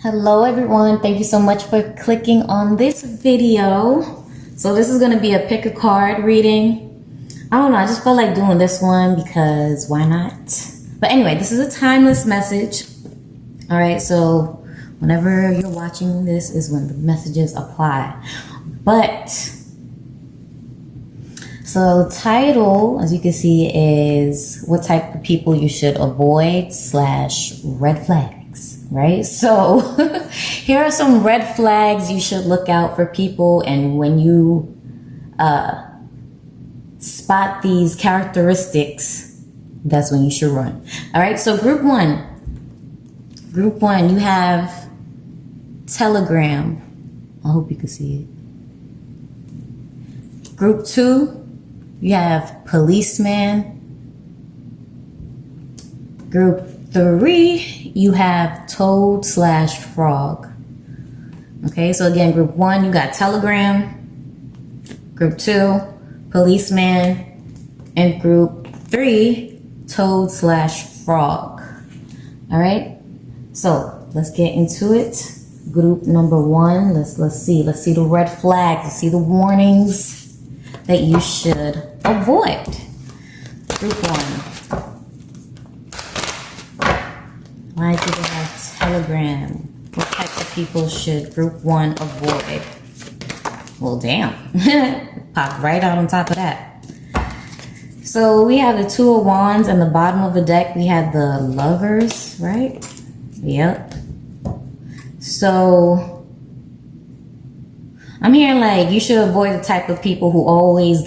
Hello everyone, thank you so much for clicking on this video. So this is going to be a pick a card reading. I don't know, I just felt like doing this one because why not? But anyway, this is a timeless message. All right, so whenever you're watching this is when the messages apply. But so the title, as you can see, is what type of people you should avoid / red flags. Right, so here are some red flags you should look out for people, and when you spot these characteristics, that's when you should run. All right, so group one, you have Telegram. I hope you can see it. Group 2, you have Policeman. Group 3, you have Toad / Frog. Okay, so again, group 1, you got Telegram. Group 2, Policeman. And group 3, Toad / Frog. All right, so let's get into it. Group number 1, let's see the red flags, let's see the warnings that you should avoid. Group 1. Why do they have Telegram? What types of people should group 1 avoid? Well, damn. Pop right out on top of that. So we have the 2 of Wands, and the bottom of the deck we have the Lovers, right? Yep. So I'm hearing like you should avoid the type of people who always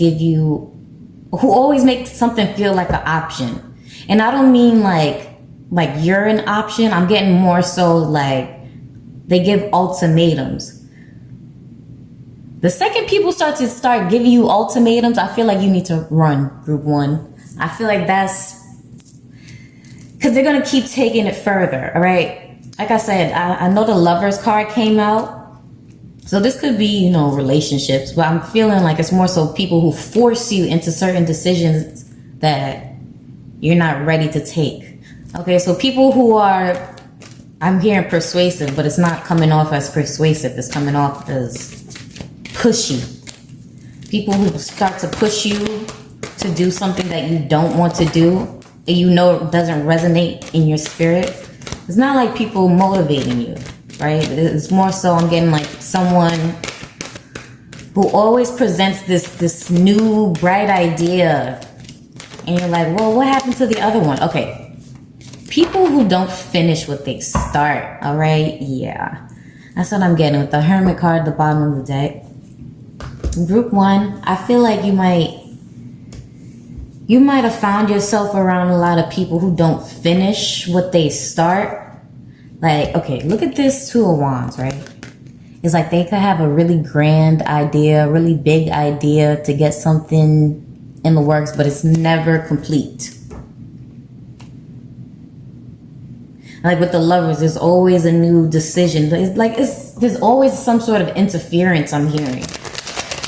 make something feel like an option. And I don't mean like you're an option. I'm getting more so like they give ultimatums. The second people start giving you ultimatums, I feel like you need to run, group 1. I feel like that's because they're going to keep taking it further. All right. Like I said, I know the Lovers card came out. So this could be, relationships, but I'm feeling like it's more so people who force you into certain decisions that you're not ready to take. Okay, so people who are, I'm hearing persuasive, but it's not coming off as persuasive. It's coming off as pushy. People who start to push you to do something that you don't want to do, and it doesn't resonate in your spirit. It's not like people motivating you, right? It's more so I'm getting like someone who always presents this new bright idea, and you're like, well, what happened to the other one? Okay. People who don't finish what they start, all right? Yeah, that's what I'm getting with the Hermit card at the bottom of the deck. Group 1, I feel like you might have found yourself around a lot of people who don't finish what they start. Like, okay, look at this 2 of Wands, right? It's like they could have a really grand idea, really big idea to get something in the works, but it's never complete. Like with the Lovers, there's always a new decision. There's always some sort of interference I'm hearing.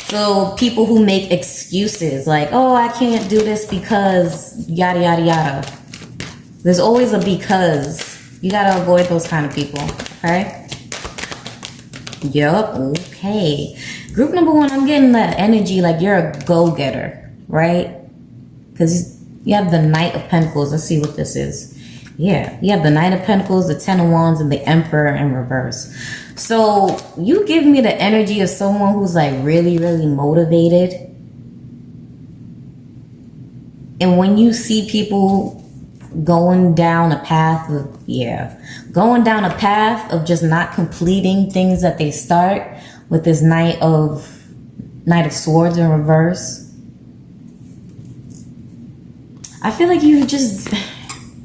So people who make excuses like, oh, I can't do this because yada, yada, yada. There's always a because. You got to avoid those kind of people, okay? Yup, okay. Group number 1, I'm getting that energy like you're a go-getter, right? Because you have the Knight of Pentacles. Let's see what this is. Yeah, you have the Knight of Pentacles, the 10 of Wands, and the Emperor in reverse. So you give me the energy of someone who's like really, really motivated. And when you see people going down a path of just not completing things that they start with this Knight of Swords in reverse, I feel like you just,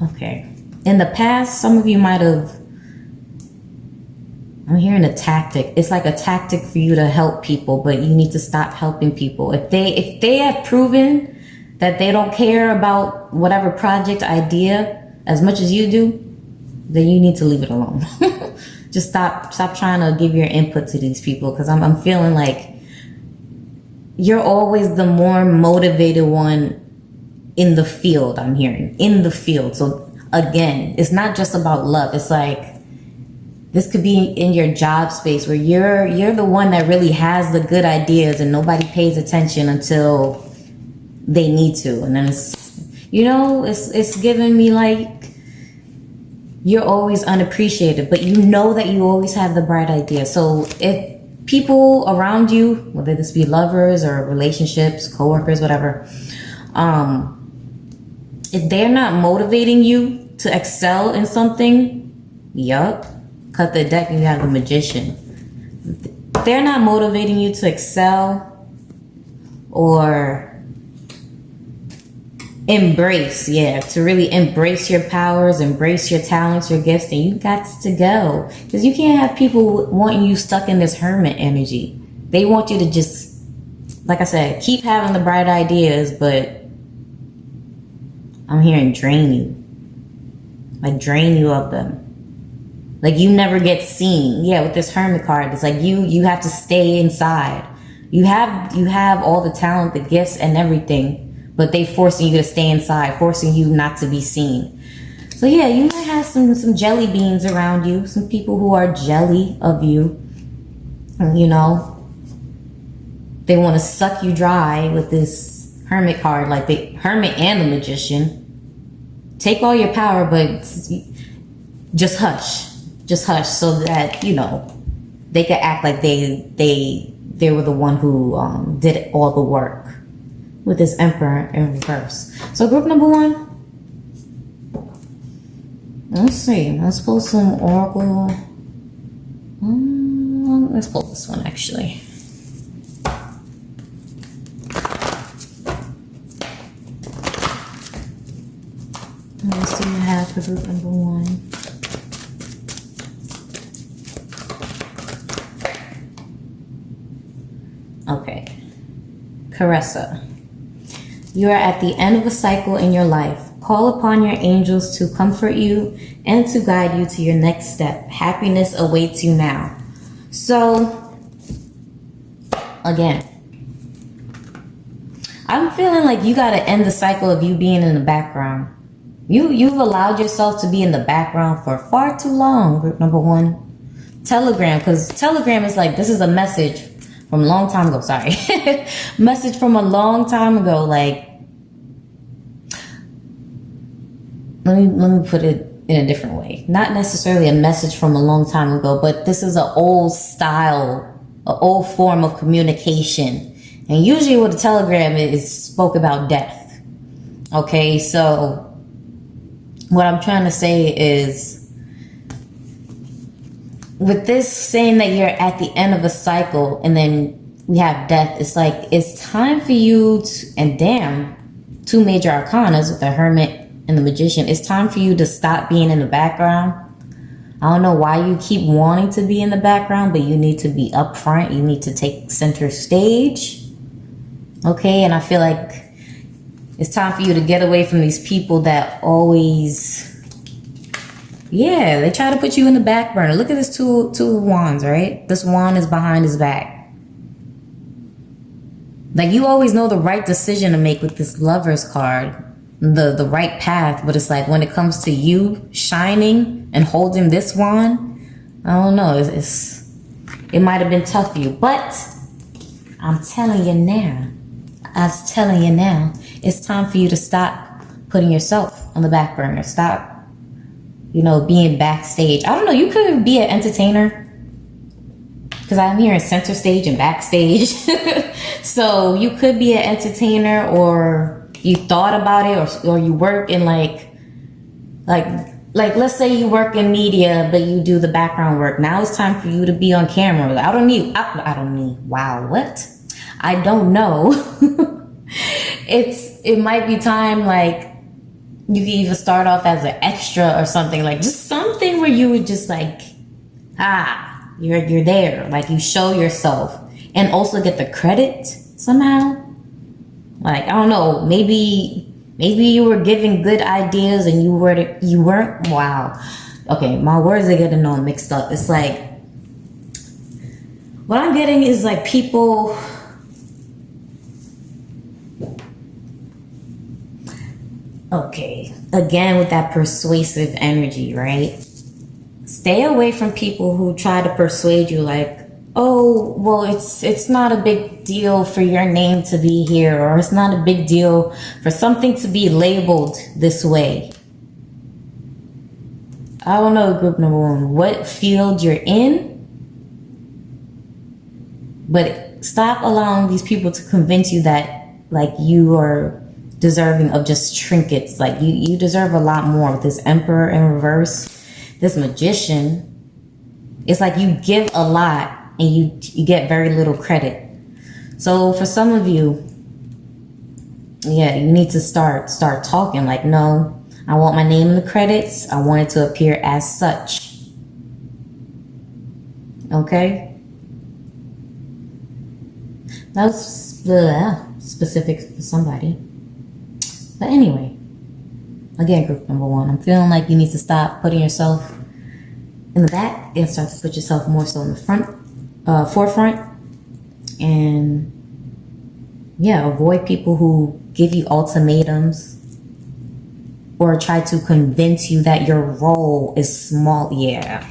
okay. In the past, some of you might have, I'm hearing a tactic. It's like a tactic for you to help people, but you need to stop helping people. If they have proven that they don't care about whatever project idea as much as you do, then you need to leave it alone. Just stop trying to give your input to these people, because I'm feeling like you're always the more motivated one in the field. I'm hearing in the field. So again, it's not just about love. It's like This could be in your job space where you're the one that really has the good ideas and nobody pays attention until they need to. And then it's giving me like you're always unappreciated, but you know that you always have the bright idea. So if people around you, whether this be lovers or relationships, coworkers, whatever, if they're not motivating you to excel in something, cut the deck and you have the Magician. If they're not motivating you to excel or to really embrace your powers, embrace your talents, your gifts, then you got to go. Because you can't have people wanting you stuck in this hermit energy. They want you to just, like I said, keep having the bright ideas, but I'm hearing drain you. Like drain you of them. Like you never get seen. Yeah, with this hermit card, it's like you have to stay inside. You have all the talent, the gifts and everything, but they forcing you to stay inside, forcing you not to be seen. So yeah, you might have some jelly beans around you, some people who are jelly of you. You know, they want to suck you dry with this hermit card, like the hermit and the Magician. Take all your power, but just hush. Just hush so that, you know, they could act like they were the one who did all the work. With this Emperor in reverse. So group number 1. Let's see. Let's pull some Oracle. Let's pull this one actually. Let's see what I have for group number 1. Okay. Caressa. You are at the end of a cycle in your life. Call upon your angels to comfort you and to guide you to your next step. Happiness awaits you now. So, again, I'm feeling like you got to end the cycle of you being in the background. You've allowed yourself to be in the background for far too long, group number 1. Telegram, because Telegram is like, this is a message from a long time ago, sorry. Message from a long time ago, like, let me put it in a different way. Not necessarily a message from a long time ago, but this is an old style, an old form of communication. And usually with a telegram, it spoke about death. Okay, so what I'm trying to say is, with this saying that you're at the end of a cycle and then we have death, it's like it's time for you to, and damn, 2 major arcanas with the Hermit and the Magician, it's time for you to stop being in the background. I don't know why you keep wanting to be in the background, but you need to be up front. You need to take center stage. Okay, and I feel like it's time for you to get away from these people that always, yeah, they try to put you in the back burner. Look at this two of wands, right? This wand is behind his back. Like you always know the right decision to make with this Lover's card, the right path, but it's like when it comes to you shining and holding this wand, I don't know, it might have been tough for you, but I'm telling you now, it's time for you to stop putting yourself on the back burner. Stop, being backstage. I don't know, you could be an entertainer, because I'm hearing center stage and backstage. So you could be an entertainer, or you thought about it, or you work in like let's say you work in media, but you do the background work. Now it's time for you to be on camera. I don't know. It might be time, like you can even start off as an extra or something, like just something where you would just like, you're there, like you show yourself and also get the credit somehow. Like, I don't know, maybe you were giving good ideas and you weren't, wow. Okay, my words are getting all mixed up. It's like, what I'm getting is like people, okay, again with that persuasive energy, right? It's stay away from people who try to persuade you like, oh, well, it's not a big deal for your name to be here, or it's not a big deal for something to be labeled this way. I don't know, group number one, what field you're in, but stop allowing these people to convince you that like you are deserving of just trinkets. Like you deserve a lot more. With this Emperor in reverse, this Magician, it's like you give a lot and you get very little credit. So for some of you, yeah, you need to start talking like, no, I want my name in the credits. I want it to appear as such. Okay? That's specific for somebody. But anyway, again, group number one, I'm feeling like you need to stop putting yourself in the back and start to put yourself more so in the forefront. And yeah, avoid people who give you ultimatums or try to convince you that your role is small. Yeah.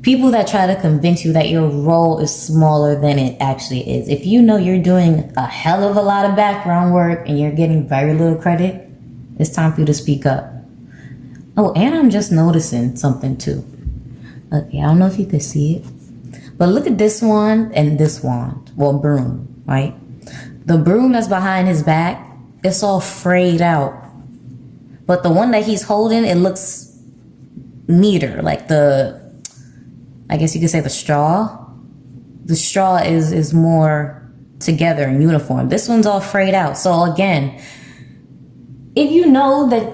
People that try to convince you that your role is smaller than it actually is. If you know you're doing a hell of a lot of background work and you're getting very little credit, it's time for you to speak up. Oh, and I'm just noticing something too. Okay, I don't know if you could see it, but look at this one and this wand. Well, broom, right? The broom that's behind his back, it's all frayed out. But the one that he's holding, it looks neater. Like I guess you could say the straw. The straw is more together and uniform. This one's all frayed out. So again, if you know that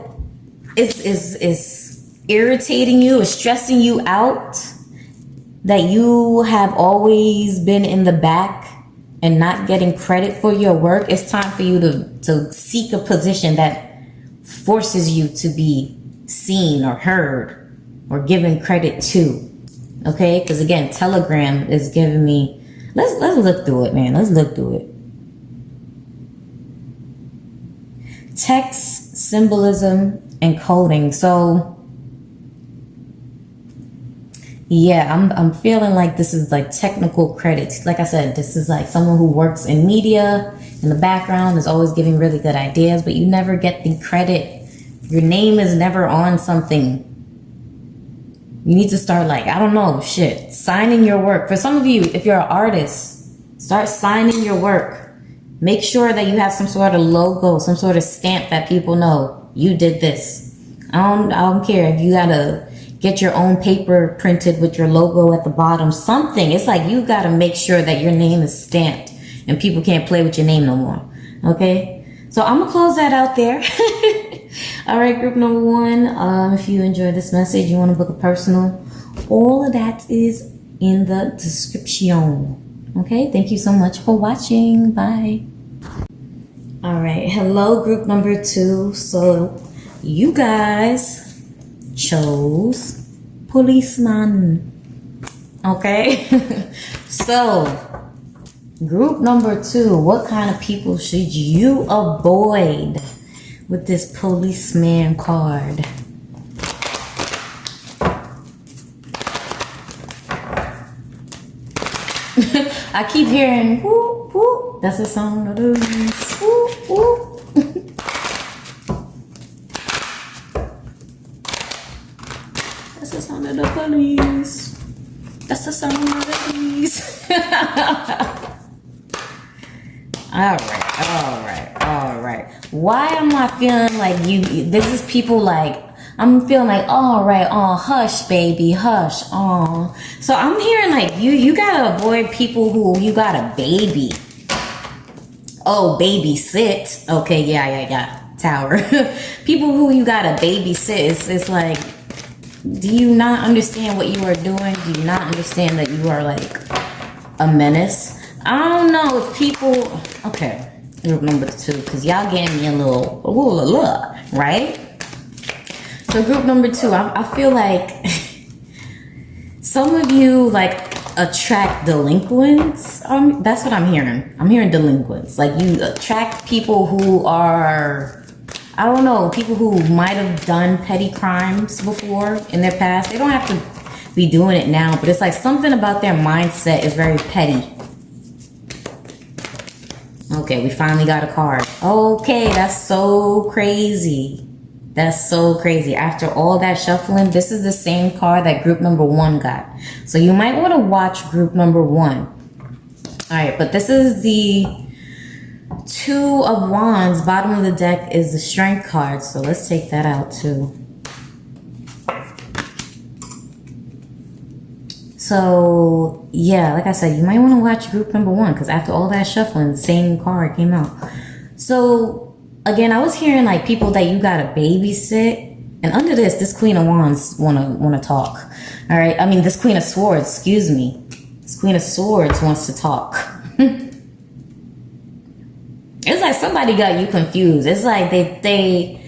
it's irritating you, it's stressing you out, that you have always been in the back and not getting credit for your work, it's time for you to seek a position that forces you to be seen or heard or given credit to. Okay, because again, Telegram is giving me, let's look through it, man. Let's look through it. Text, symbolism, and coding. So yeah, I'm feeling like this is like technical credits. Like I said, this is like someone who works in media in the background, is always giving really good ideas, but you never get the credit. Your name is never on something. You need to start like, I don't know, signing your work. For some of you, if you're an artist, start signing your work. Make sure that you have some sort of logo, some sort of stamp that people know you did this. I don't care if you gotta get your own paper printed with your logo at the bottom, something. It's like you gotta make sure that your name is stamped and people can't play with your name no more. Okay? So I'm gonna close that out there. All right, group number one, if you enjoyed this message, you want to book a personal, all of that is in the description. Okay, thank you so much for watching. Bye. All right, hello, group number two. So you guys chose policeman. Okay, so group number two, what kind of people should you avoid with this policeman card? I keep hearing whoop whoop. That's the sound of the whoop whoop. That's the sound of the police. That's the sound of the police. All right. Why am I feeling like this is people like, I'm feeling like, all right, oh, hush, baby, hush, oh. So I'm hearing like, you gotta avoid people who you got a baby. Oh, babysit. Okay, yeah. Tower. People who you gotta babysit. It's like, do you not understand what you are doing? Do you not understand that you are like a menace? I don't know if people, okay, group number two, because y'all gave me a little, right? So group number two, I feel like some of you like attract delinquents. That's what I'm hearing. I'm hearing delinquents. Like you attract people who are, I don't know, people who might have done petty crimes before in their past. They don't have to be doing it now, but it's like something about their mindset is very petty. Okay, we finally got a card. Okay, that's so crazy. That's so crazy. After all that shuffling, this is the same card that group number 1 got. So you might want to watch group number 1. All right, but this is the 2 of Wands. Bottom of the deck is the Strength card. So let's take that out too. So yeah, like I said, you might want to watch group number 1 because after all that shuffling, the same card came out. So again, I was hearing like people that you gotta babysit, and under this Queen of Wands wanna talk. All right, I mean this Queen of Swords, excuse me. This Queen of Swords wants to talk. It's like somebody got you confused. It's like they.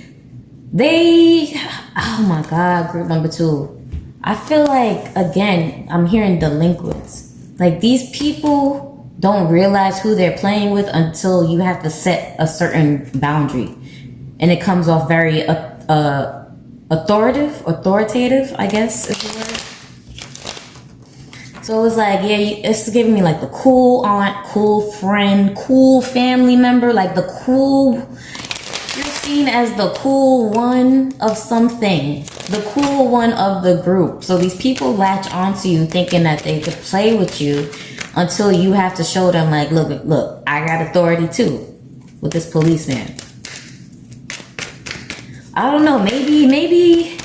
Oh my God, group number 2. I feel like, again, I'm hearing delinquents. Like these people don't realize who they're playing with until you have to set a certain boundary. And it comes off very authoritative, I guess is the word. So it's like, yeah, it's giving me like the cool aunt, cool friend, cool family member, like the cool, you're seen as the cool one of something. The cool one of the group. So these people latch onto you thinking that they could play with you until you have to show them like, look, I got authority too with this policeman. I don't know, maybe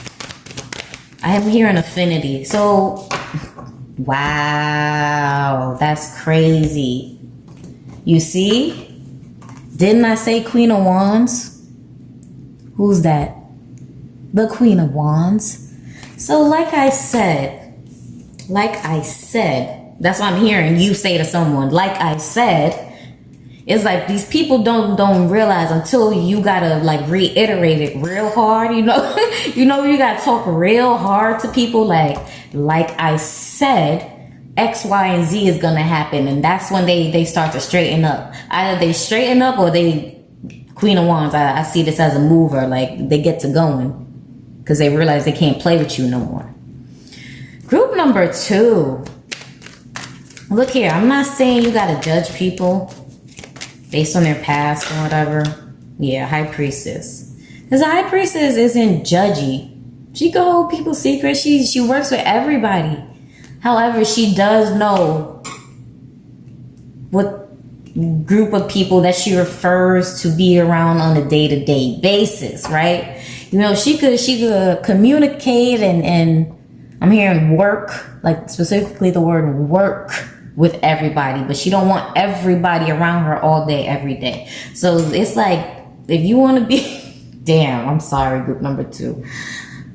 I am hearing affinity. So, wow, that's crazy. You see? Didn't I say Queen of Wands? Who's that? The Queen of Wands. So like I said, that's what I'm hearing you say to someone. Like I said, it's like these people don't realize until you gotta like reiterate it real hard, you know. You gotta talk real hard to people like I said, X, Y, and Z is gonna happen, and that's when they start to straighten up. Either they straighten up or they Queen of Wands. I see this as a mover, like they get to going. Because they realize they can't play with you no more. Group number 2. Look here, I'm not saying you gotta judge people based on their past or whatever. Yeah, High Priestess. Because the High Priestess isn't judgy. She can hold people's secrets. She works with everybody. However, she does know what group of people that she refers to be around on a day-to-day basis, right? You know, she could communicate and I'm hearing work, like specifically the word work with everybody, but she don't want everybody around her all day, every day. So it's like, if you want to be, damn, I'm sorry, group number 2.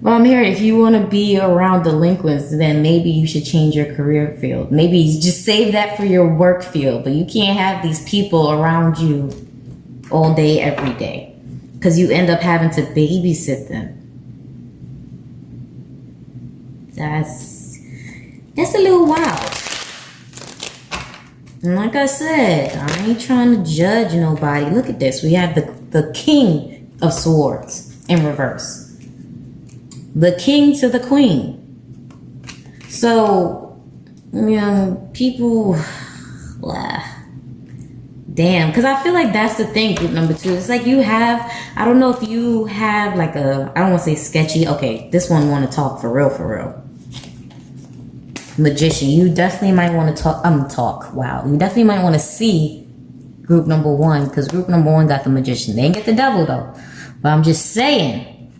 But I'm hearing if you want to be around delinquents, then maybe you should change your career field. Maybe just save that for your work field, but you can't have these people around you all day, every day. Because you end up having to babysit them. That's a little wild. And like I said, I ain't trying to judge nobody. Look at this. We have the King of Swords in reverse. The King to the Queen. So, you know, people... Damn, because I feel like that's the thing, group number 2. It's like you have, I don't know if you have like I don't want to say sketchy. Okay, this one want to talk for real. Magician, you definitely might want to talk. Wow, you definitely might want to see group number 1 because group number 1 got the Magician. They ain't get the Devil though. But I'm just saying.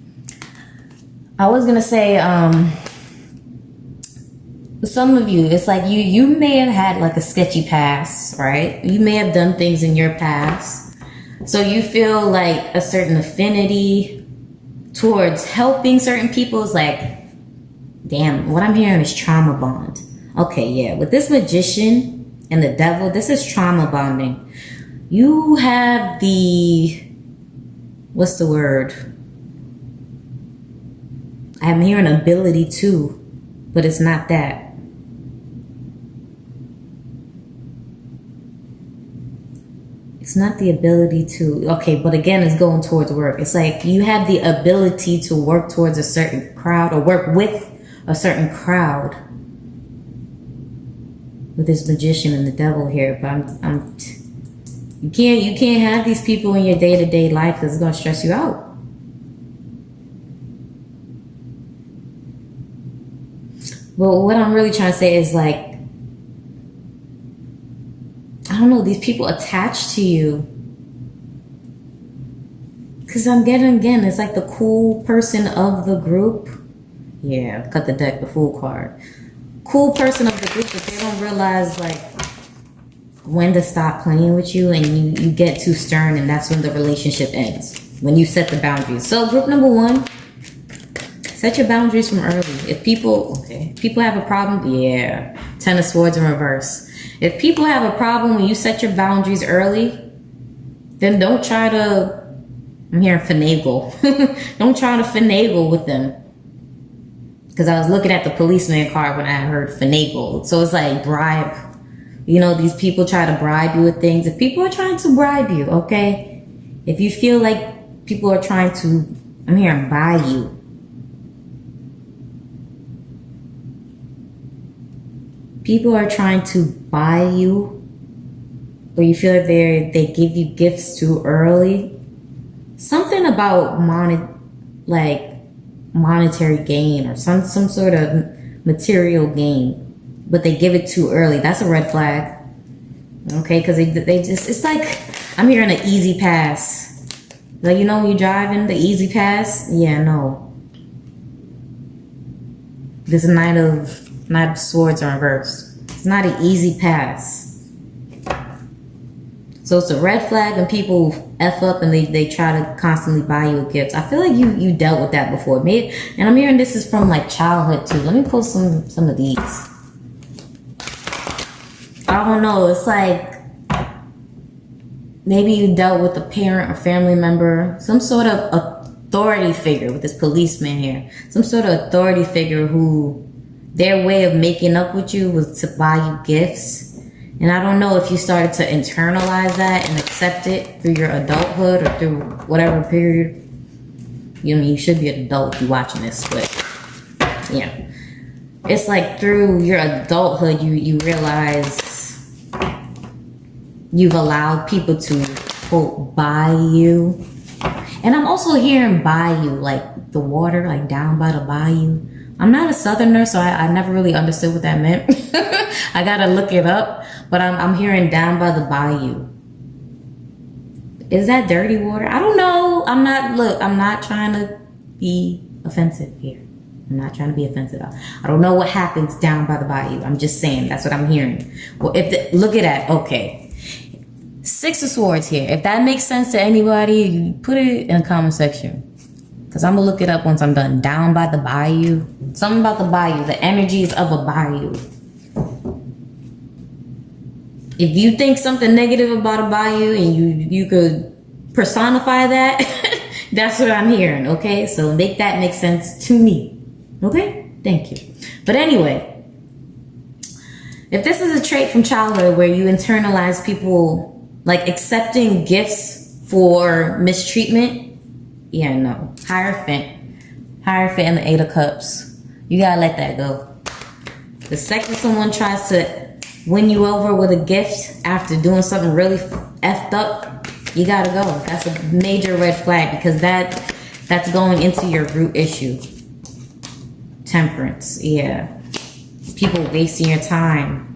I was going to say, some of you, it's like you may have had like a sketchy past, right? You may have done things in your past. So you feel like a certain affinity towards helping certain people. Is like, damn, what I'm hearing is trauma bond. Okay, yeah. With this Magician and the Devil, this is trauma bonding. You have what's the word? I'm hearing ability too, but it's not that. It's not the ability to, okay, but again, it's going towards work. It's like you have the ability to work towards a certain crowd or work with a certain crowd with this magician and the devil here. But you can't have these people in your day-to-day life because it's gonna stress you out. But what I'm really trying to say is like, I don't know, these people attached to you. Because I'm getting, again, it's like the cool person of the group. Yeah, cut the deck, the Fool card. Cool person of the group, but they don't realize like when to stop playing with you, and you get too stern, and that's when the relationship ends. When you set the boundaries. So group number 1, set your boundaries from early. If people have a problem, yeah, 10 of Swords in reverse. If people have a problem when you set your boundaries early, then don't try to, I'm hearing finagle. Don't try to finagle with them. Because I was looking at the policeman card when I heard finagle. So it's like bribe. You know, these people try to bribe you with things. If people are trying to bribe you, okay? If you feel like people are trying to, I'm hearing buy you. People are trying to buy you, or you feel like they give you gifts too early. Something about monetary gain or some sort of material gain, but they give it too early. That's a red flag. Okay, because they just, it's like, I'm hearing an easy pass. Like, you know, when you're driving, the easy pass. Yeah, no. This Knight of Swords in reverse. It's not an easy pass. So it's a red flag when people F up and they try to constantly buy you gifts. I feel like you dealt with that before. Maybe, and I'm hearing this is from like childhood too. Let me pull some of these. I don't know. It's like maybe you dealt with a parent or family member, some sort of authority figure with this policeman here. Some sort of authority figure who their way of making up with you was to buy you gifts. And I don't know if you started to internalize that and accept it through your adulthood or through whatever period. You know, you should be an adult if you're watching this, but yeah. It's like through your adulthood, you realize you've allowed people to, quote, buy you. And I'm also hearing bayou, like the water, like down by the bayou. I'm not a southerner, so I never really understood what that meant. I gotta look it up, but I'm hearing down by the bayou. Is that dirty water? I don't know. I'm not trying to be offensive here. I'm not trying to be offensive. I don't know what happens down by the bayou. I'm just saying, that's what I'm hearing. Well, look at that, okay. 6 of Swords here. If that makes sense to anybody, you put it in the comment section. Because I'm going to look it up once I'm done. Down by the bayou. Something about the bayou. The energies of a bayou. If you think something negative about a bayou and you could personify that, that's what I'm hearing, okay? So make that make sense to me. Okay? Thank you. But anyway, if this is a trait from childhood where you internalize people like accepting gifts for mistreatment, yeah, no. Hierophant and the 8 of Cups. You gotta let that go. The second someone tries to win you over with a gift after doing something really effed up, you gotta go. That's a major red flag because that's going into your root issue. Temperance, yeah. People wasting your time.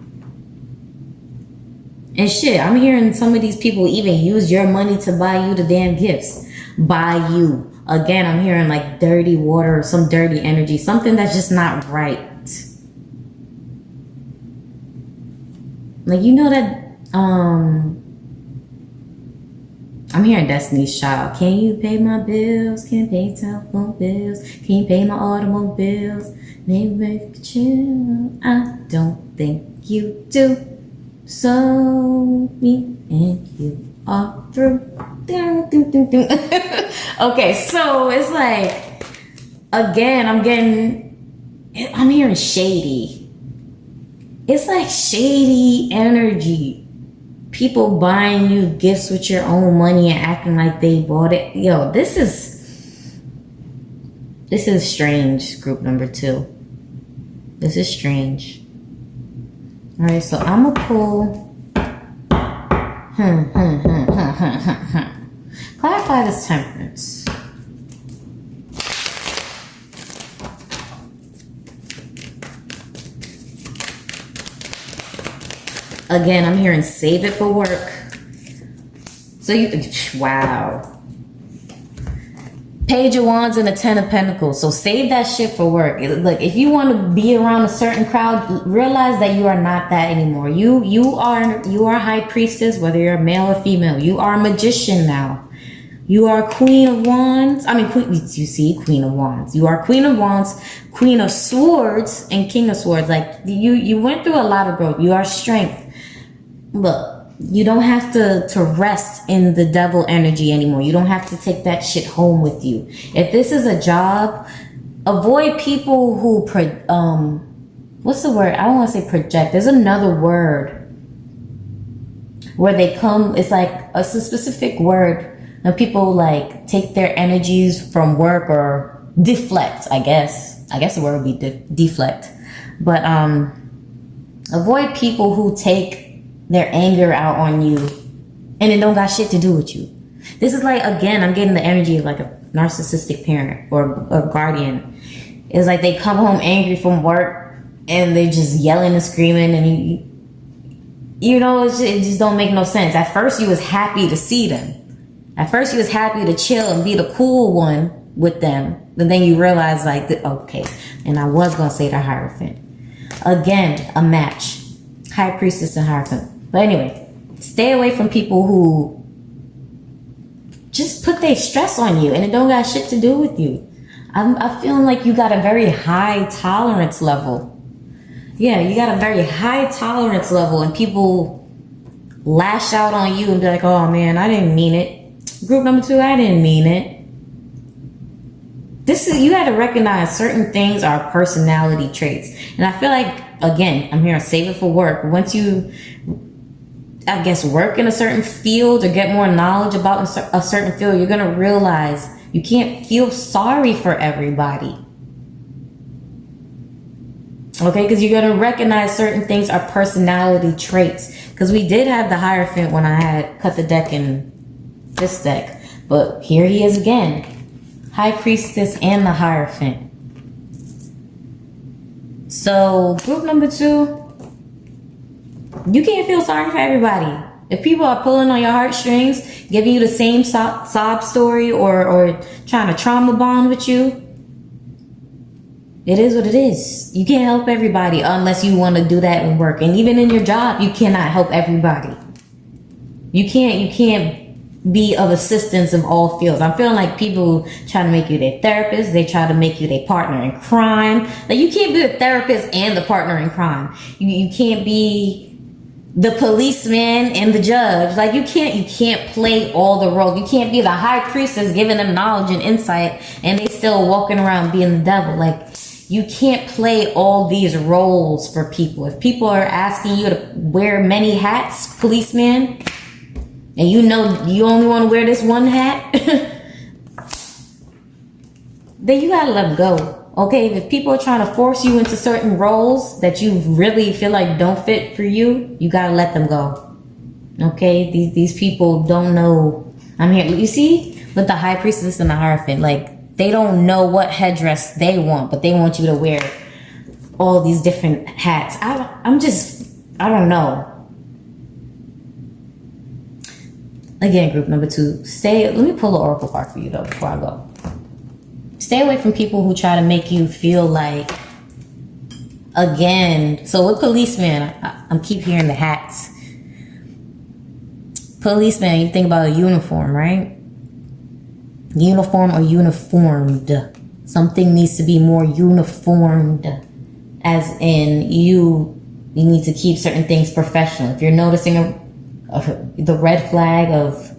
And shit, I'm hearing some of these people even use your money to buy you the damn gifts. Buy you. Again, I'm hearing like dirty water or some dirty energy. Something that's just not right. Like, you know that, I'm hearing Destiny's Child. Can you pay my bills? Can pay telephone bills? Can you pay my automobiles? Maybe make chill. I don't think you do. So me and you are through. Okay, so it's like, again, I'm hearing shady. It's like shady energy. People buying you gifts with your own money and acting like they bought it. Yo, this is strange, group number 2. This is strange. All right, so I'm gonna pull. Clarify this temperance. Again, I'm hearing save it for work. So you, wow. Page of Wands and a Ten of Pentacles. So save that shit for work. Like, if you want to be around a certain crowd, realize that you are not that anymore. You are High Priestess, whether you're male or female. You are a magician now. You are Queen of Wands. I mean, Queen, you see, Queen of Wands. You are Queen of Wands, Queen of Swords, and King of Swords. Like, you went through a lot of growth. You are strength. Look. You don't have to rest in the devil energy anymore. You don't have to take that shit home with you. If this is a job, avoid people who, what's the word? I don't want to say project. There's another word where they come, it's like a specific word, and people like take their energies from work or deflect, I guess. I guess the word would be deflect. But avoid people who take their anger out on you and it don't got shit to do with you. This is like, again, I'm getting the energy of like a narcissistic parent or a guardian. It's like they come home angry from work and they just yelling and screaming, and you know, it just don't make no sense. At first you was happy to see them. At first you was happy to chill and be the cool one with them. But then you realize like, okay, and I was going to say the Hierophant. Again, a match. High Priestess and Hierophant. But anyway, stay away from people who just put their stress on you and it don't got shit to do with you. I'm feeling like you got a very high tolerance level. Yeah, you got a very high tolerance level, and people lash out on you and be like, oh man, I didn't mean it. Group number 2, I didn't mean it. You got to recognize certain things are personality traits. And I feel like, again, I'm here to save it for work. Once you, I guess, work in a certain field or get more knowledge about a certain field, you're going to realize you can't feel sorry for everybody. Okay, because you're going to recognize certain things are personality traits. Because we did have the Hierophant when I had cut the deck in this deck. But here he is again. High Priestess and the Hierophant. So, group number 2, you can't feel sorry for everybody. If people are pulling on your heartstrings, giving you the same sob story or trying to trauma bond with you, it is what it is. You can't help everybody unless you want to do that in work. And even in your job, you cannot help everybody. You can't be of assistance in all fields. I'm feeling like people try to make you their therapist. They try to make you their partner in crime. Like, you can't be the therapist and the partner in crime. You can't be the policeman and the judge. Like, you can't play all the roles. You can't be the High Priestess giving them knowledge and insight and they still walking around being the devil. Like, you can't play all these roles for people. If people are asking you to wear many hats, policeman, and you know you only want to wear this one hat, then you gotta let them go. Okay, if people are trying to force you into certain roles that you really feel like don't fit for you, you gotta let them go. Okay, these people don't know. I'm here. You see, with the High Priestess and the Hierophant, like, they don't know what headdress they want, but they want you to wear all these different hats. I don't know. Again, group number 2, let me pull the Oracle card for you though before I go. Stay away from people who try to make you feel like, again, so with policeman, I'm keep hearing the hats. Policeman, you think about a uniform, right? Uniform or uniformed. Something needs to be more uniformed, as in you need to keep certain things professional. If you're noticing the red flag of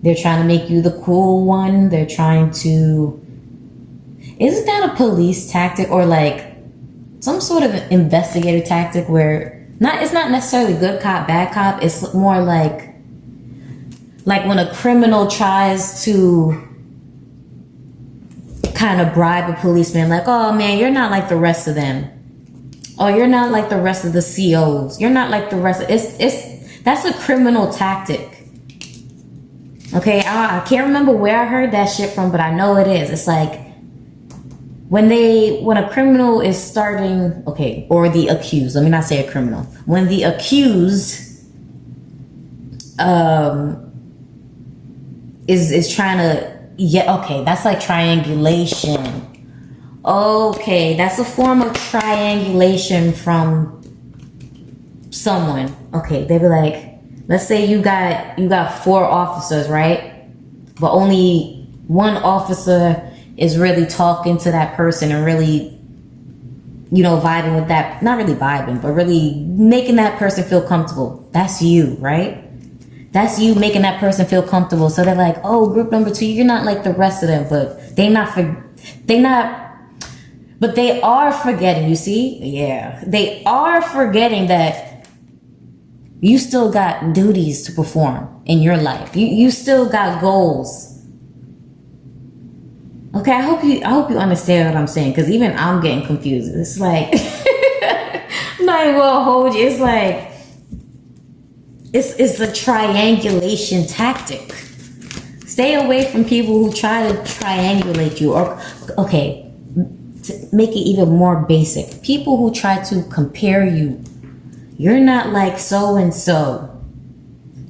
they're trying to make you the cool one, they're trying to, isn't that a police tactic or like some sort of investigative tactic where it's not necessarily good cop, bad cop, it's more like when a criminal tries to kind of bribe a policeman, like, oh man, you're not like the rest of them. Oh, you're not like the rest of the COs. You're not like the rest of that's a criminal tactic. Okay, I can't remember where I heard that shit from, but I know it is. It's like when a criminal is starting, okay, or the accused, let me not say a criminal. When the accused is trying to, okay, that's like triangulation. Okay, that's a form of triangulation from someone. Okay, they be like, let's say you got 4 officers, right? But only one officer is really talking to that person and really, vibing with that, not really vibing, but really making that person feel comfortable. That's you, right? That's you making that person feel comfortable. So they're like, oh, group number 2, you're not like the rest of them, but but they are forgetting, you see? Yeah. They are forgetting that you still got duties to perform in your life. You still got goals. Okay, I hope you understand what I'm saying, because even I'm getting confused. It's like I'm not even gonna hold you. It's like it's a triangulation tactic. Stay away from people who try to triangulate you. Or okay, to make it even more basic, people who try to compare you. You're not like so and so.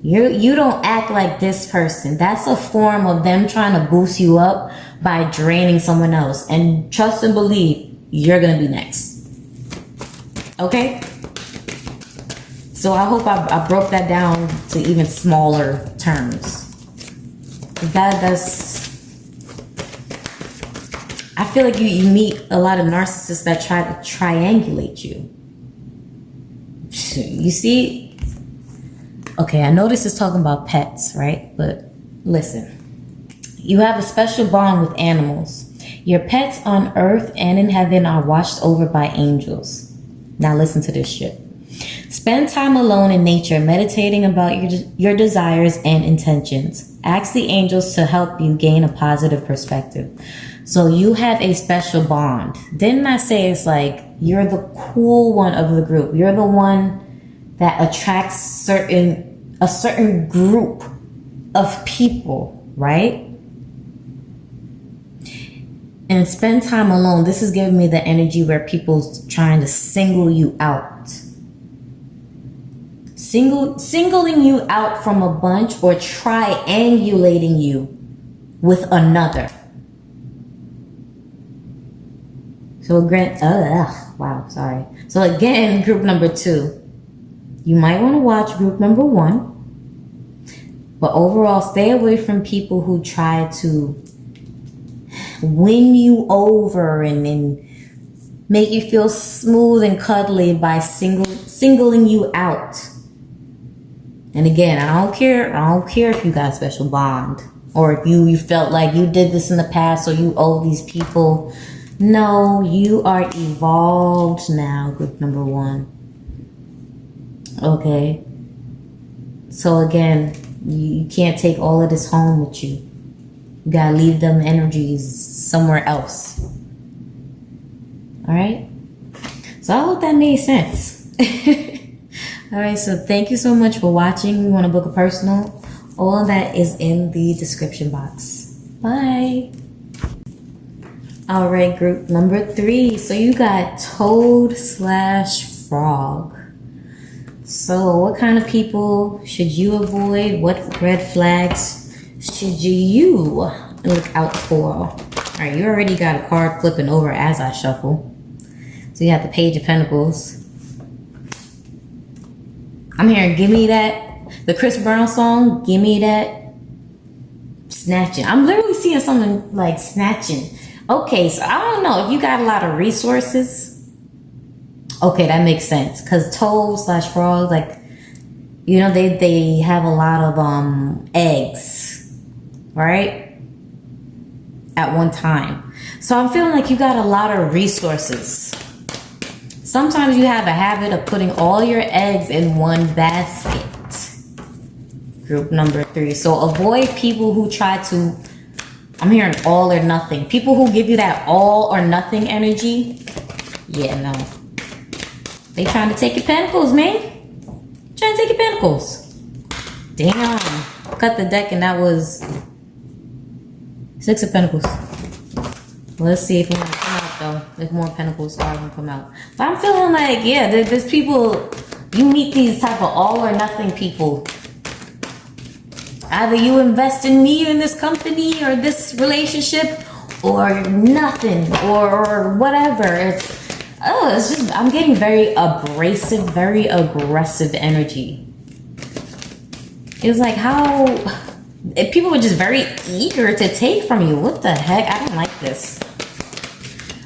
You don't act like this person. That's a form of them trying to boost you up by draining someone else. And trust and believe, you're gonna be next. Okay? So I hope I broke that down to even smaller terms. I feel like you meet a lot of narcissists that try to triangulate you. You see? Okay, I know this is talking about pets, right? But listen, you have a special bond with animals. Your pets on earth and in heaven are watched over by angels. Now listen to this shit. Spend time alone in nature, meditating about your desires and intentions. Ask the angels to help you gain a positive perspective. So you have a special bond. Didn't I say it's like you're the cool one of the group? You're the one that attracts a certain group of people, right? And spend time alone. This is giving me the energy where people's trying to single you out. Singling you out from a bunch or triangulating you with another. So again, So again, group number 2. You might want to watch group number 1. But overall, stay away from people who try to win you over and make you feel smooth and cuddly by singling you out. And again, I don't care if you got a special bond or if you felt like you did this in the past or you owe these people. No, you are evolved now, group number 1. Okay. So again, you can't take all of this home with you. You gotta leave them energies somewhere else. All right. So I hope that made sense. All right. So thank you so much for watching. You want to book a personal? All of that is in the description box. Bye. All right, group number 3. So you got Toad/Frog. So what kind of people should you avoid? What red flags should you look out for? All right, you already got a card flipping over as I shuffle. So you got the Page of Pentacles. I'm hearing Give Me That. The Chris Brown song, Give Me That. Snatching. I'm literally seeing something like snatching. Okay, so I don't know if you got a lot of resources. Okay, that makes sense. Because Toad/Frog, like, they have a lot of eggs, right? At one time. So I'm feeling like you got a lot of resources. Sometimes you have a habit of putting all your eggs in one basket. Group number 3. So avoid people who try to, I'm hearing all or nothing. People who give you that all or nothing energy. Yeah, no. They trying to take your pentacles, man. Trying to take your pentacles. Damn. Cut the deck and that was 6 of Pentacles. Let's see if it want to come out though. If more pentacles are going to come out. But I'm feeling like, yeah, there's people, you meet these type of all or nothing people. Either you invest in me in this company or this relationship or nothing or whatever. It's just, I'm getting very abrasive, very aggressive energy. It's like how people were just very eager to take from you. What the heck? I don't like this.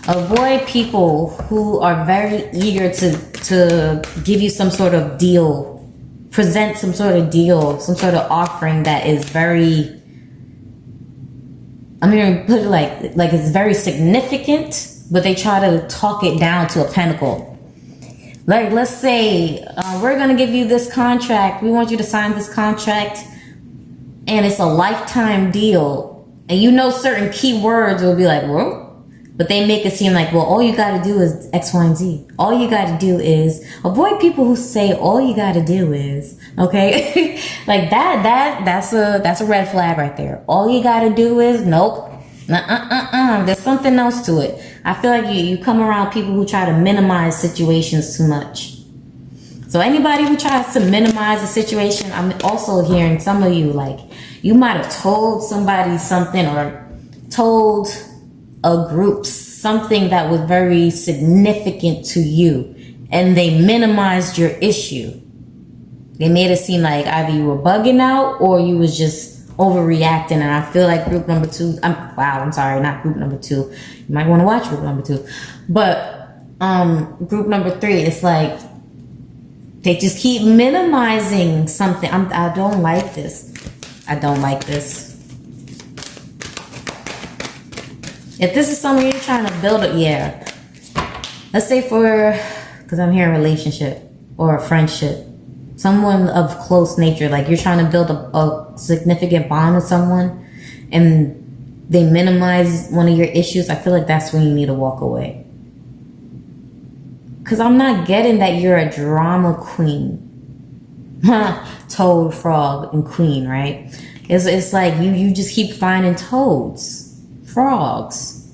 Avoid people who are very eager to give you some sort of deal, present some sort of deal, some sort of offering that is very, I'm going to put it like it's very significant, but they try to talk it down to a pentacle. Like, let's say we're going to give you this contract. We want you to sign this contract and it's a lifetime deal. And you know certain key words will be like, whoa. But they make it seem like, well, all you got to do is X, Y, and Z. All you got to do is avoid people who say all you got to do is, okay? Like that's a red flag right there. All you got to do is, nope. There's something else to it. I feel like you come around people who try to minimize situations too much. So anybody who tries to minimize a situation, I'm also hearing some of you, like, you might have told somebody something or told a group something that was very significant to you and they minimized your issue. They made it seem like either you were bugging out or you was just overreacting. And I feel like group number 2, I'm sorry, not group number 2. You might want to watch group number 2. But group number 3, it's like they just keep minimizing something. I don't like this. I don't like this. If this is someone you're trying to build it, yeah. Let's say because I'm hearing relationship or a friendship. Someone of close nature, like you're trying to build a significant bond with someone and they minimize one of your issues, I feel like that's when you need to walk away. Because I'm not getting that you're a drama queen. Toad, frog, and queen, right? It's like you just keep finding toads. Frogs.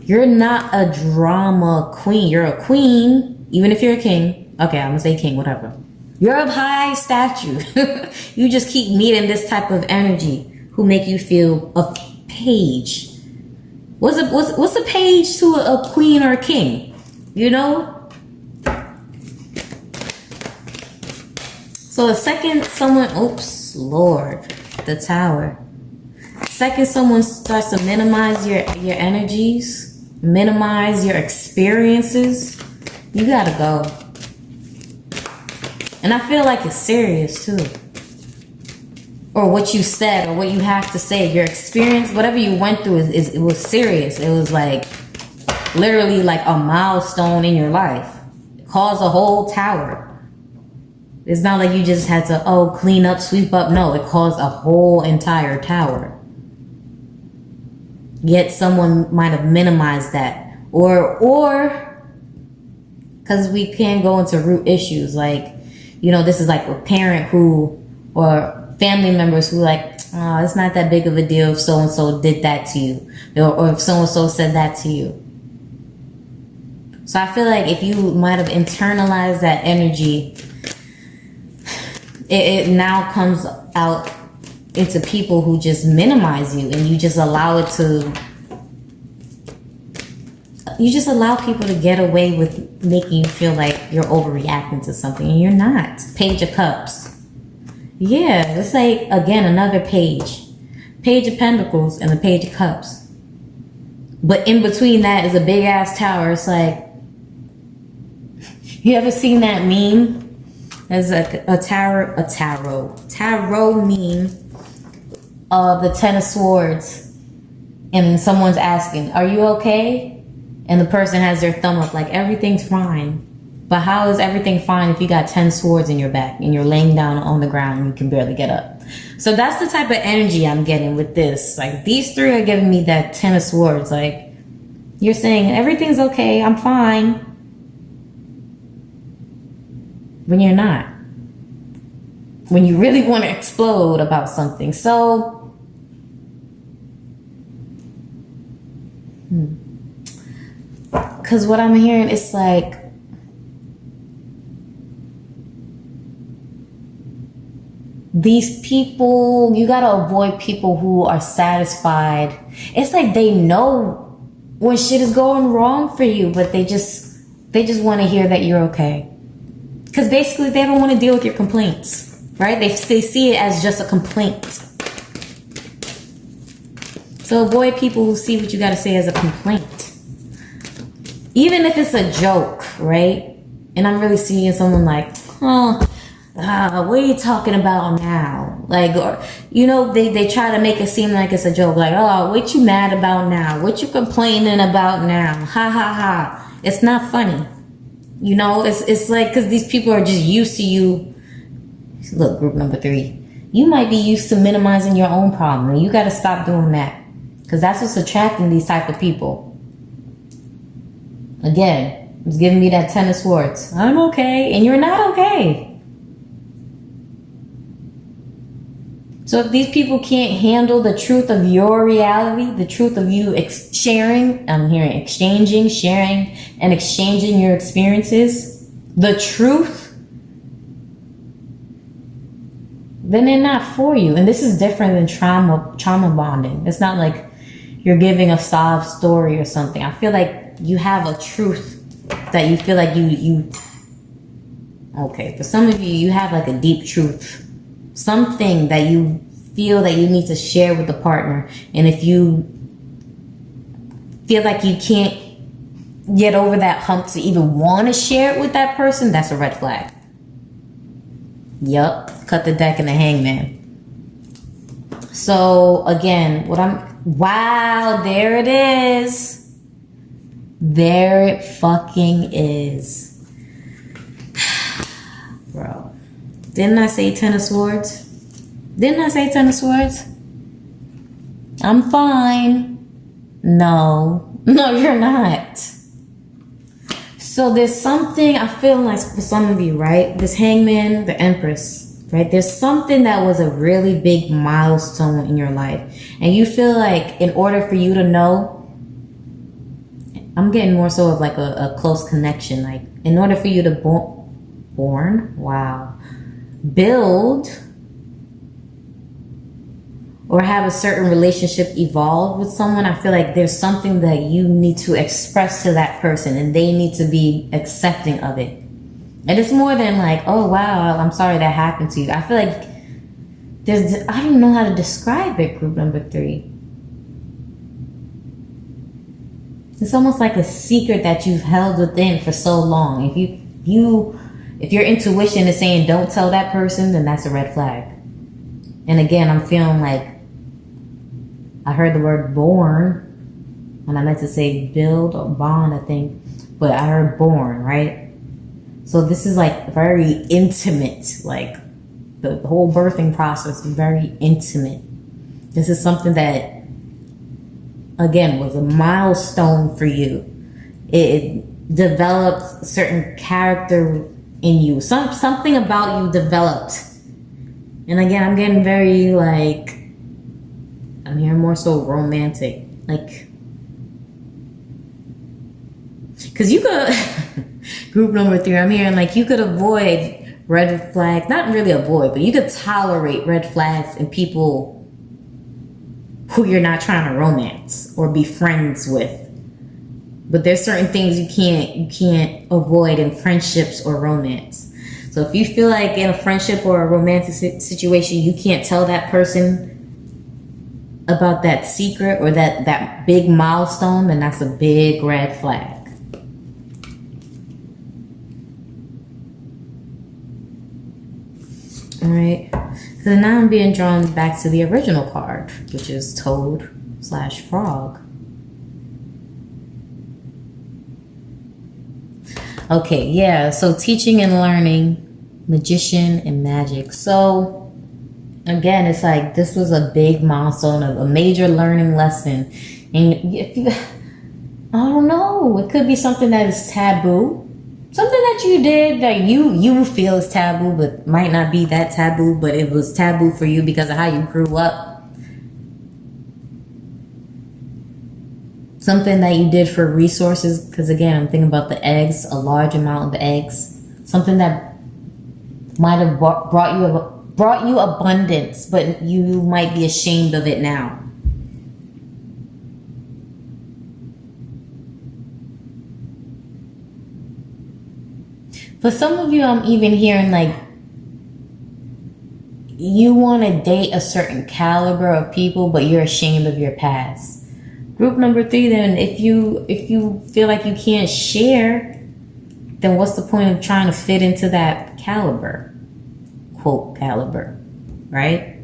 You're not a drama queen. You're a queen, even if you're a king. Okay, I'm gonna say king, whatever. You're of high stature. You just keep meeting this type of energy who make you feel a page. What's a page to a queen or a king? You know? So the second someone, oops, Lord, the Tower. Second, someone starts to minimize your energies, minimize your experiences, you gotta go. And I feel like it's serious too. Or what you said, or what you have to say, your experience, whatever you went through, it was serious. It was like literally like a milestone in your life. It caused a whole tower. It's not like you just had to, clean up, sweep up. No, it caused a whole entire tower. Yet someone might have minimized that. Or because we can go into root issues. Like, you know, this is like a parent who, or family members who like, oh, it's not that big of a deal if so-and-so did that to you. Or if so-and-so said that to you. So I feel like if you might have internalized that energy, it now comes out into people who just minimize you, and you just allow people to get away with making you feel like you're overreacting to something, and you're not. Page of Cups. Yeah, it's like, again, another page. Page of Pentacles and the Page of Cups. But in between that is a big ass tower. It's like, you ever seen that meme? There's a tarot meme of the Ten of Swords, and someone's asking, are you okay? And the person has their thumb up like, everything's fine. But how is everything fine if you got 10 swords in your back and you're laying down on the ground and you can barely get up? So that's the type of energy I'm getting with this. Like, these 3 are giving me that 10 of swords. Like, you're saying everything's okay, I'm fine. when you're not. When you really want to explode about something. So, because what I'm hearing is like, these people, you got to avoid people who are satisfied. It's like they know when shit is going wrong for you, but they just want to hear that you're okay. Because basically they don't want to deal with your complaints, right? They see it as just a complaint. So avoid people who see what you got to say as a complaint. Even if it's a joke, right? And I'm really seeing someone like, what are you talking about now? Like, or, you know, they try to make it seem like it's a joke. Like, oh, what you mad about now? What you complaining about now? Ha ha ha. It's not funny. You know, it's like, because these people are just used to you. Look, group number 3. You might be used to minimizing your own problem. And you got to stop doing that. Because that's what's attracting these type of people. Again, it's giving me that 10 of Swords. I'm okay. And you're not okay. So if these people can't handle the truth of your reality, the truth of you sharing, I'm hearing exchanging, sharing, and exchanging your experiences, the truth, then they're not for you. And this is different than trauma bonding. It's not like you're giving a sob story or something. I feel like you have a truth that you feel like you okay, for some of you, you have like a deep truth. Something that you feel that you need to share with the partner. And if you feel like you can't get over that hump to even want to share it with that person, that's a red flag. Yup. Cut the deck and the Hangman. So again, wow, there it is. There it fucking is. Bro. Didn't I say 10 of Swords? Didn't I say 10 of Swords? I'm fine. No, you're not. So there's something, I feel like for some of you, right? This Hangman, the Empress, right? There's something that was a really big milestone in your life. And you feel like in order for you to know, I'm getting more so of like a close connection. Like in order for you to build or have a certain relationship evolve with someone, I feel like there's something that you need to express to that person and they need to be accepting of it. And it's more than like, oh wow, I'm sorry that happened to you. I feel like I don't know how to describe it, group number 3. It's almost like a secret that you've held within for so long. If your intuition is saying don't tell that person, then that's a red flag. And again, I'm feeling like I heard the word born, and I meant to say build or bond, I think, but I heard born, right? So this is like very intimate, like the whole birthing process is very intimate. This is something that, again, was a milestone for you. It developed certain character in you. Something about you developed. And again, I'm getting very like, I'm hearing more so romantic. Like, because you could, group number 3, I'm hearing like you could avoid red flags. Not really avoid, but you could tolerate red flags in people who you're not trying to romance or be friends with. But there's certain things you can't avoid in friendships or romance. So if you feel like in a friendship or a romantic situation, you can't tell that person about that secret or that big milestone, then that's a big red flag. All right. So now I'm being drawn back to the original card, which is Toad/Frog. Okay, yeah, so teaching and learning, magician and magic. So again, it's like this was a big milestone, of a major learning lesson. And if you, I don't know, it could be something that is taboo Something that you did that you feel is taboo, but might not be that taboo, but it was taboo for you because of how you grew up. Something that you did for resources, because again, I'm thinking about the eggs, a large amount of eggs. Something that might have brought you abundance, but you might be ashamed of it now. For some of you, I'm even hearing like you want to date a certain caliber of people, but you're ashamed of your past. Group number 3, then if you feel like you can't share, then what's the point of trying to fit into that caliber? Quote caliber, right?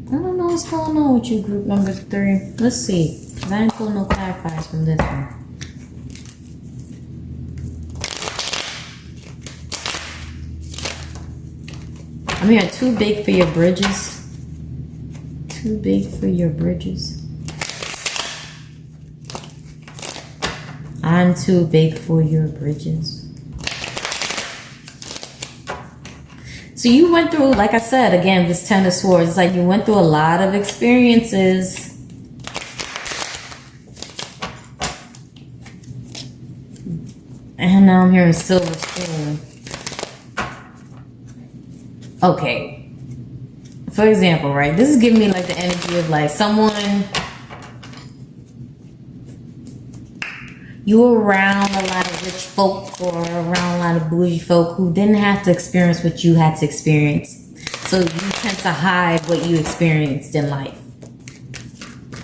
I don't know what's going on with you, group number 3. Let's see. I didn't pull no clarifiers from this one. I'm hearing too big for your bridges. Too big for your bridges. I'm too big for your bridges. So you went through, like I said, again, this 10 of Swords, it's like you went through a lot of experiences. And now I'm hearing Silver Spoon. Okay. For example, right? This is giving me like the energy of like someone, you were around a lot of rich folk or around a lot of bougie folk who didn't have to experience what you had to experience. So you tend to hide what you experienced in life.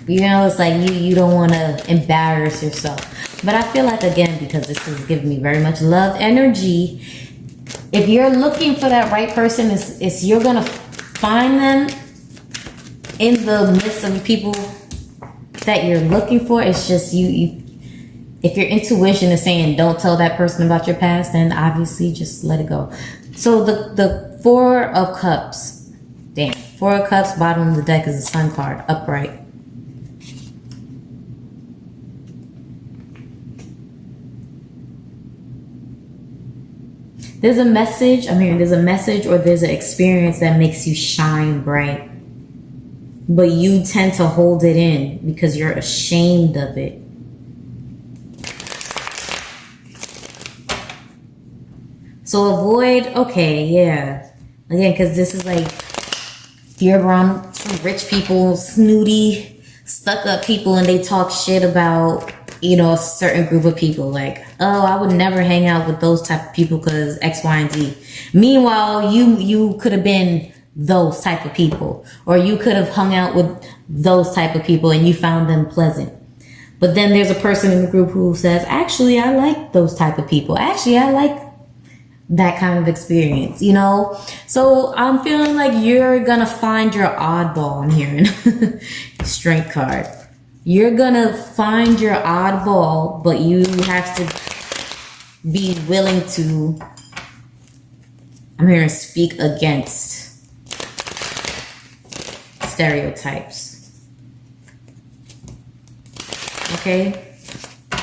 You know, it's like you don't want to embarrass yourself. But I feel like, again, because this is giving me very much love energy, if you're looking for that right person, it's you're going to find them in the midst of the people that you're looking for. It's just you if your intuition is saying don't tell that person about your past, then obviously just let it go. So the 4 of Cups, damn, 4 of Cups, bottom of the deck is the Sun card, upright. There's a message, I'm hearing there's a message or there's an experience that makes you shine bright. But you tend to hold it in because you're ashamed of it. So avoid, okay, yeah. Again, because this is like, if you're around some rich people, snooty, stuck up people, and they talk shit about, you know, a certain group of people, like, oh, I would never hang out with those type of people because X, Y, and Z. Meanwhile, you could have been those type of people, or you could have hung out with those type of people and you found them pleasant. But then there's a person in the group who says, actually, I like those type of people. Actually, I like that kind of experience, you know? So I'm feeling like you're gonna find your oddball. I'm hearing Strength card. You're gonna find your oddball, but you have to be willing to, I'm hearing, speak against stereotypes. Okay?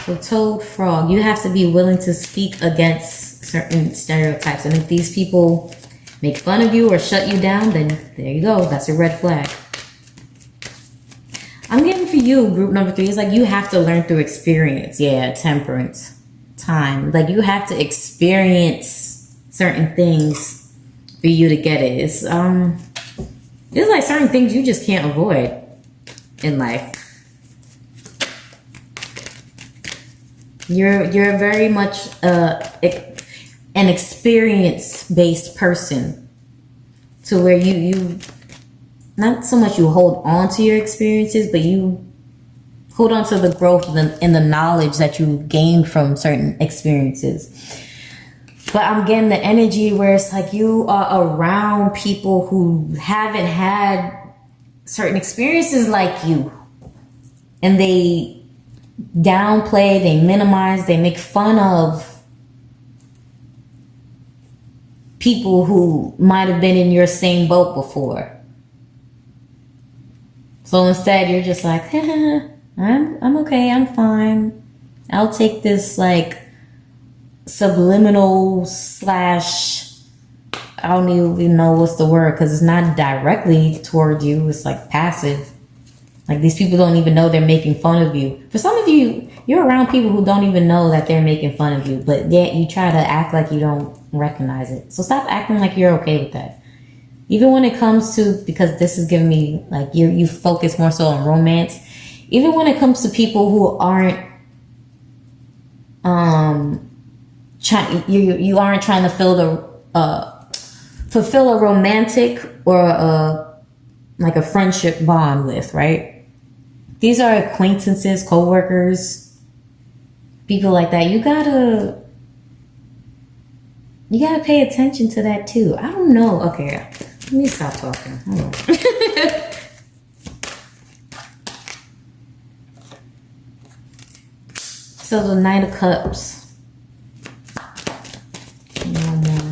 So Toad, Frog, you have to be willing to speak against certain stereotypes. And if these people make fun of you or shut you down, then there you go. That's a red flag. I'm getting for you, group number 3, it's like you have to learn through experience. Yeah, Temperance. Time. Like you have to experience certain things for you to get it. It's like certain things you just can't avoid in life. You're very much an experience-based person, to where you not so much you hold on to your experiences, but you hold on to the growth and the knowledge that you gained from certain experiences. But I'm getting the energy where it's like you are around people who haven't had certain experiences like you, and they downplay, they minimize, they make fun of people who might have been in your same boat before. So instead, you're just like, I'm I'm okay, I'm fine. I'll take this like subliminal slash, I don't even know what's the word, because it's not directly toward you. It's like passive. Like these people don't even know they're making fun of you. For some of you, you're around people who don't even know that they're making fun of you, but yet you try to act like you don't recognize it. So stop acting like you're okay with that. Even when it comes to, because this is giving me like you focus more so on romance. Even when it comes to people who aren't you aren't trying to fulfill a romantic or like a friendship bond with, right? These are acquaintances, co-workers, people like that. You gotta pay attention to that too. I don't know. Okay, let me stop talking. Hold on. So the Knight of Cups. No more.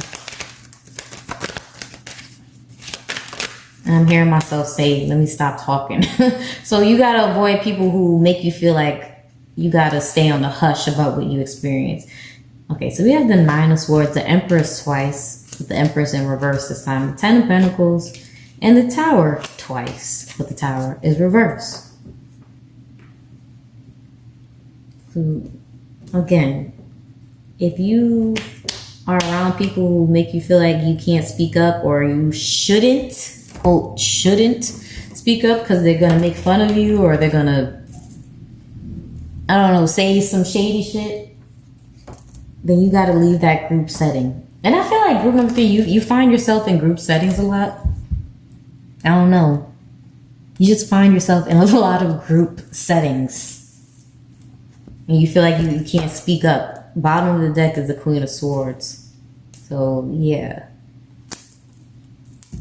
And I'm hearing myself say, let me stop talking. So you gotta avoid people who make you feel like you gotta stay on the hush about what you experience. Okay, so we have the Nine of Swords, the Empress twice, with the Empress in reverse this time, the Ten of Pentacles, and the Tower twice, but the Tower is reversed. So, again, if you are around people who make you feel like you can't speak up, or you shouldn't, quote, shouldn't speak up because they're going to make fun of you, or they're going to, I don't know, say some shady shit, then you got to leave that group setting. And I feel like group number 3, you find yourself in group settings a lot. I don't know. You just find yourself in a lot of group settings. And you feel like you can't speak up. Bottom of the deck is the Queen of Swords. So, yeah.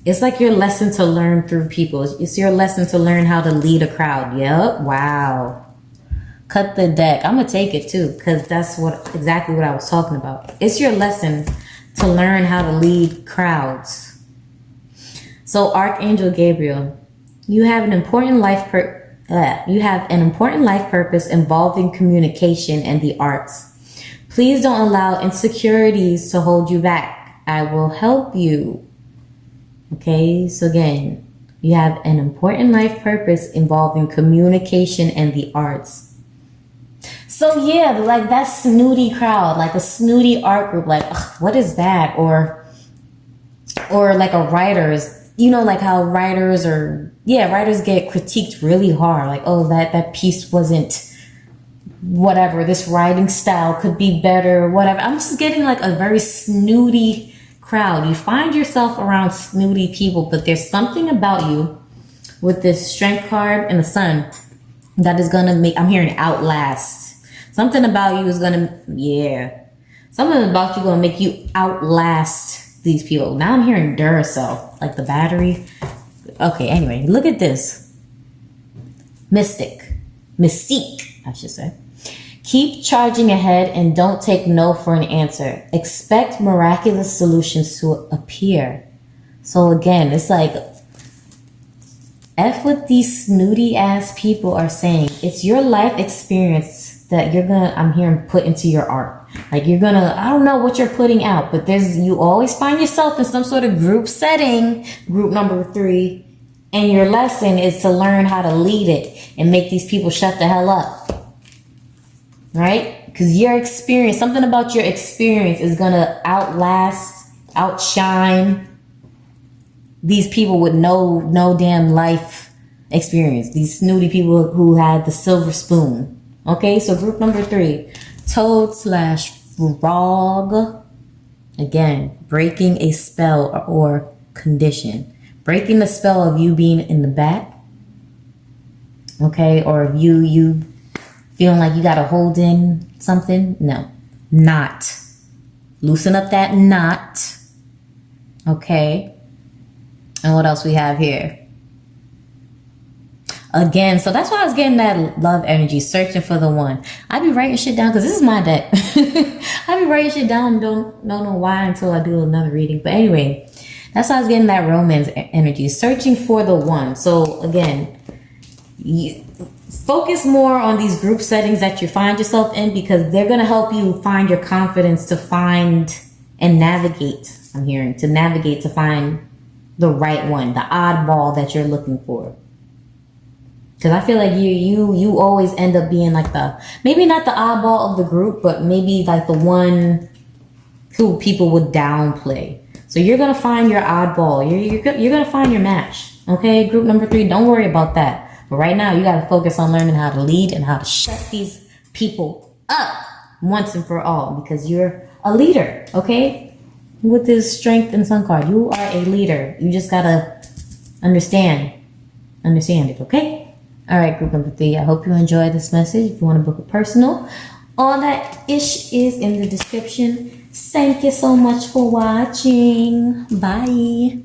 It's like your lesson to learn through people. It's your lesson to learn how to lead a crowd. Yep. Wow. Cut the deck. I'm going to take it too, because that's exactly what I was talking about. It's your lesson to learn how to lead crowds. So, Archangel Gabriel, you have an important life purpose involving communication and the arts. Please don't allow insecurities to hold you back. I will help you. Okay, so again, you have an important life purpose involving communication and the arts. So yeah, like that snooty crowd, like a snooty art group, like, ugh, what is that? Or like a writer's, you know, like how writers get critiqued really hard. Like, oh, that piece wasn't whatever. This writing style could be better, whatever. I'm just getting like a very snooty crowd. You find yourself around snooty people, but there's something about you with this Strength card and the Sun that is going to make, I'm hearing outlast. Something about you is going to, something about you going to make you outlast these people. Now I'm hearing Duracell, like the battery. Okay, anyway, look at this. Mystique, I should say. Keep charging ahead and don't take no for an answer. Expect miraculous solutions to appear. So again, it's like, F what these snooty ass people are saying. It's your life experience that you're gonna, I'm hearing, put into your art. Like you're gonna, I don't know what you're putting out, but you always find yourself in some sort of group setting, group number 3, and your lesson is to learn how to lead it and make these people shut the hell up. Right? Because your experience, something about your experience is gonna outlast, outshine these people with no damn life experience. These snooty people who had the silver spoon. Okay, so group number 3, Toad/Frog. Again, breaking a spell or condition. Breaking the spell of you being in the back. Okay, or of you feeling like you gotta hold in something. No, knot. Loosen up that knot. Okay. And what else we have here? Again, so that's why I was getting that love energy, searching for the one. I be writing shit down because this is my deck. I be writing shit down, don't know why until I do another reading. But anyway, that's why I was getting that romance energy, searching for the one. So again, focus more on these group settings that you find yourself in, because they're going to help you find your confidence to find and navigate. I'm hearing to navigate, to find the right one, the oddball that you're looking for. Because I feel like you always end up being like the, maybe not the oddball of the group, but maybe like the one who people would downplay. So you're going to find your oddball. You're going to find your match. Okay, group number 3, don't worry about that. But right now, you got to focus on learning how to lead and how to shut these people up once and for all, because you're a leader, okay? With this strength and sun card, you are a leader. You just got to understand it, okay? All right, group number 3, I hope you enjoyed this message. If you want to book a personal, all that ish is in the description. Thank you so much for watching. Bye.